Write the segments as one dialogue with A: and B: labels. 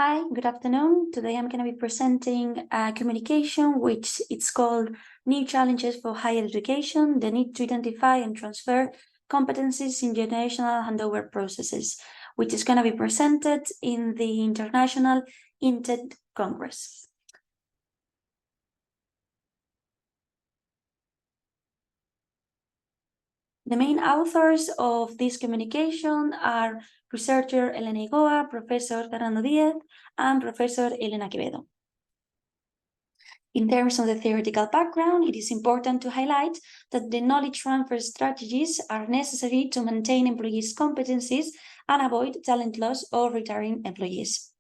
A: Hi, good afternoon. Today I'm going to be presenting a communication which it's called New Challenges for Higher Education, the need to identify and transfer competencies in generational handover processes, which is going to be presented in the International INTED Congress. The main authors of this communication are researcher Elena Igoa, Professor Fernando Díez, and Professor Elena Quevedo. In terms of the theoretical background, it is important to highlight that the knowledge transfer strategies are necessary to maintain employees' competencies and avoid talent loss or retiring employees.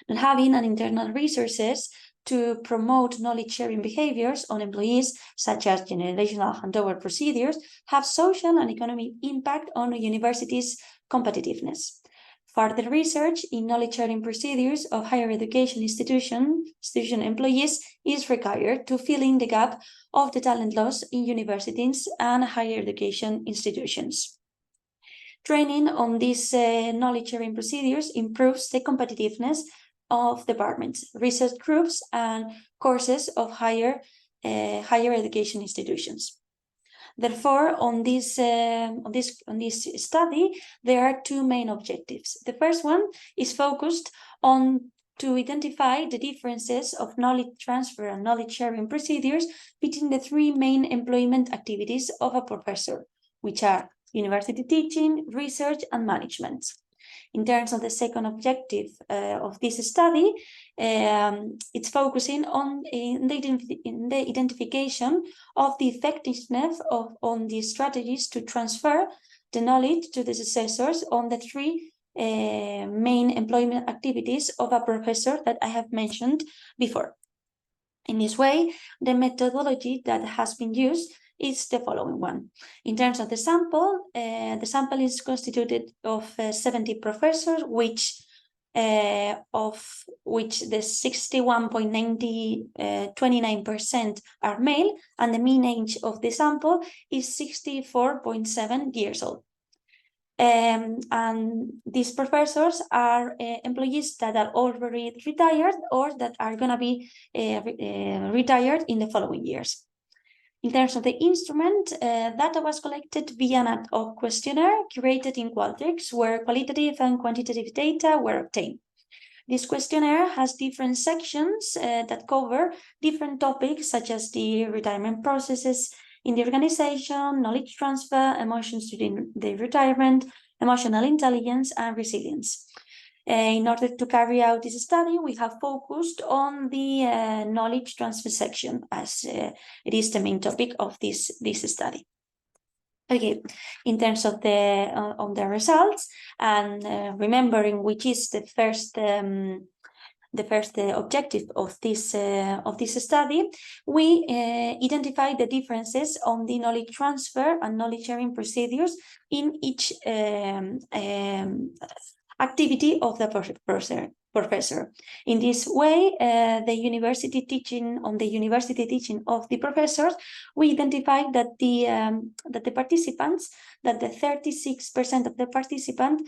A: Not having an internal resources to promote knowledge-sharing behaviors on employees, such as generational handover procedures, have social and economic impact on a university's competitiveness. Further research in knowledge-sharing procedures of higher education institution employees is required to fill in the gap of the talent loss in universities and higher education institutions. Training on these knowledge-sharing procedures improves the competitiveness of departments, research groups, and courses of higher education institutions. Therefore, on this study, there are two main objectives. The first one is focused on to identify the differences of knowledge transfer and knowledge sharing procedures between the three main employment activities of a professor, which are university teaching, research, and management. In terms of the second objective of this study, it's focusing on the identification of the effectiveness on the strategies to transfer the knowledge to the successors on the three main employment activities of a professor that I have mentioned before. In this way, the methodology that has been used is the following one. In terms of the sample is constituted of 70 professors, of which the 61.29% are male, and the mean age of the sample is 64.7 years old. And these professors are employees that are already retired or that are going to be retired in the following years. In terms of the instrument, data was collected via an ad hoc questionnaire curated in Qualtrics, where qualitative and quantitative data were obtained. This questionnaire has different sections that cover different topics, such as the retirement processes in the organization, knowledge transfer, emotions during the retirement, emotional intelligence, and resilience. In order to carry out this study, we have focused on the knowledge transfer section, as it is the main topic of this study. Okay, in terms of the results, and remembering which is the first objective of this study, we identify the differences on the knowledge transfer and knowledge sharing procedures in each activity of the professor. In this way, the university teaching of the professors, we identify that the 36% of the participants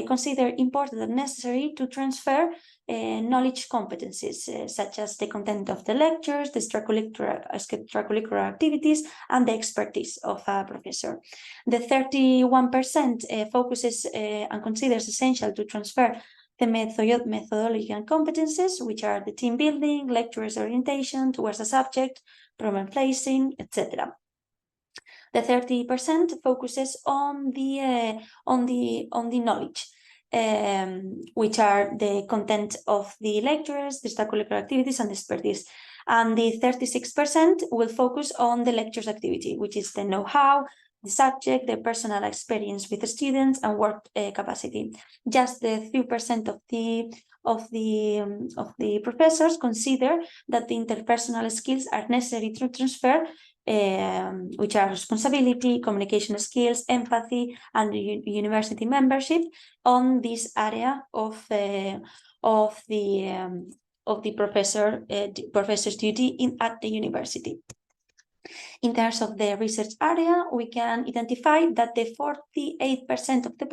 A: consider important and necessary to transfer knowledge competencies, such as the content of the lectures, the extracurricular activities, and the expertise of a professor. The 31% focuses and considers essential to transfer the methodological competences, which are the team building, lecturers' orientation towards a subject, problem placing, etc. The 30% focuses on the knowledge, which are the content of the lecturers, the extracurricular activities, and the expertise. And the 36% will focus on the lectures activity, which is the know-how, the subject, the personal experience with the students, and work capacity. Just the 3% of the professors consider that the interpersonal skills are necessary to transfer, which are responsibility, communication skills, empathy, and university membership on this area of the professor's duty at the university. In terms of the research area, we can identify that the 48% of the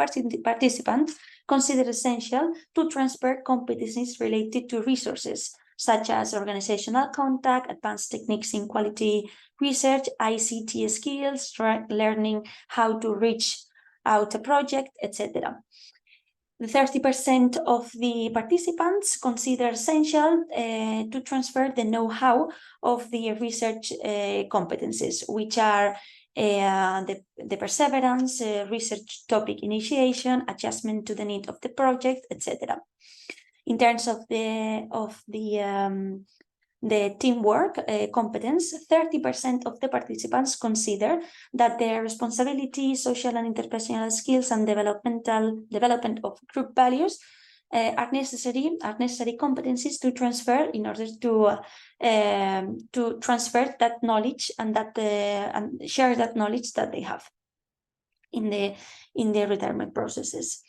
A: participants consider essential to transfer competencies related to resources, such as organizational contact, advanced techniques in quality research, ICT skills, learning how to reach out a project, etc. The 30% of the participants consider essential to transfer the know-how of the research competencies, which are the perseverance, research topic initiation, adjustment to the need of the project, etc. In terms of the teamwork competence, 30% of the participants consider that their responsibility, social and interpersonal skills, and development of group values are necessary competencies to transfer in order to transfer that knowledge and share that knowledge that they have in the retirement processes.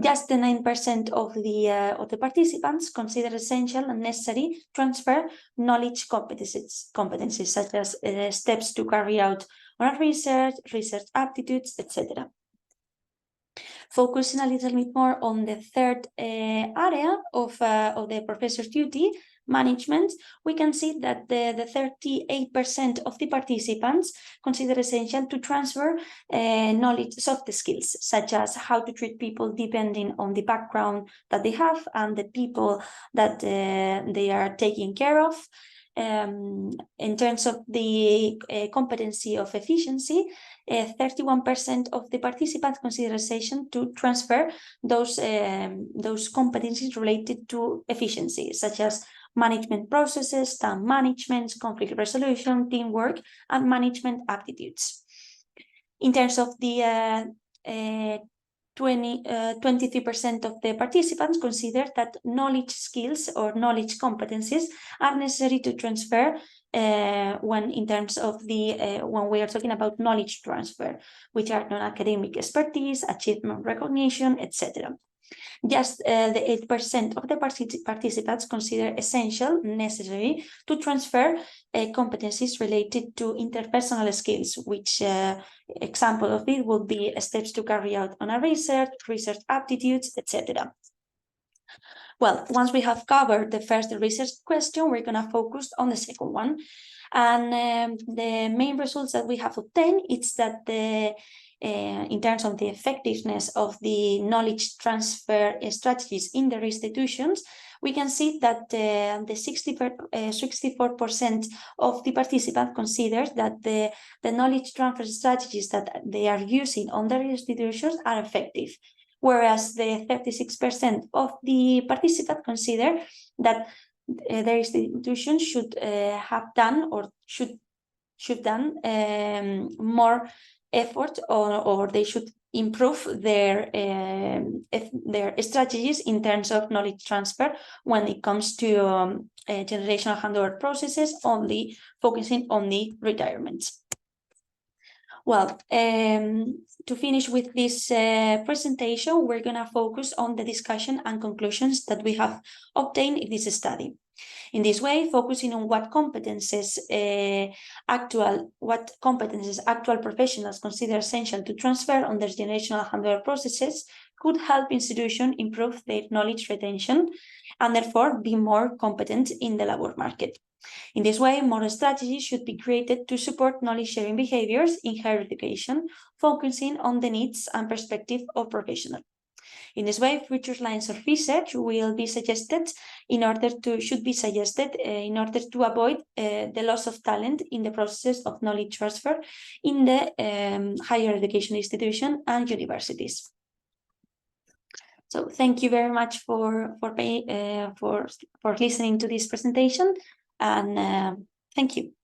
A: Just the 9% of the participants consider essential and necessary transfer knowledge competencies such as steps to carry out on research aptitudes, etc. Focusing a little bit more on the third area of the professor's duty, management, we can see that the 38% of the participants consider essential to transfer knowledge, soft skills, such as how to treat people depending on the background that they have and the people that they are taking care of. In terms of the competency of efficiency, 31% of the participants consider essential to transfer those competencies related to efficiency, such as management processes, time management, conflict resolution, teamwork, and management aptitudes. In terms of the 23% of the participants consider that knowledge skills or knowledge competencies are necessary to transfer when we are talking about knowledge transfer, which are non-academic expertise, achievement recognition, etc. Just the 8% of the participants consider essential, necessary to transfer competencies related to interpersonal skills, which example of it would be steps to carry out on a research aptitudes, etc. Well, once we have covered the first research question, we're going to focus on the second one. And the main results that we have obtained is that in terms of the effectiveness of the knowledge transfer strategies in the institutions, we can see that the 64% of the participants consider that the knowledge transfer strategies that they are using on their institutions are effective, whereas the 36% of the participants consider that their institution should have done or should done more effort, or they should improve their strategies in terms of knowledge transfer when it comes to generational handover processes, only focusing on the retirements. Well, to finish with this presentation, we're going to focus on the discussion and conclusions that we have obtained in this study. In this way, focusing on what competences actual professionals consider essential to transfer on their generational handover processes could help institutions improve their knowledge retention and therefore be more competent in the labor market. In this way, more strategies should be created to support knowledge-sharing behaviors in higher education, focusing on the needs and perspective of professionals. In this way, future lines of research will be suggested in order to avoid the loss of talent in the process of knowledge transfer in the higher education institution and universities. So thank you very much for listening to this presentation, and thank you.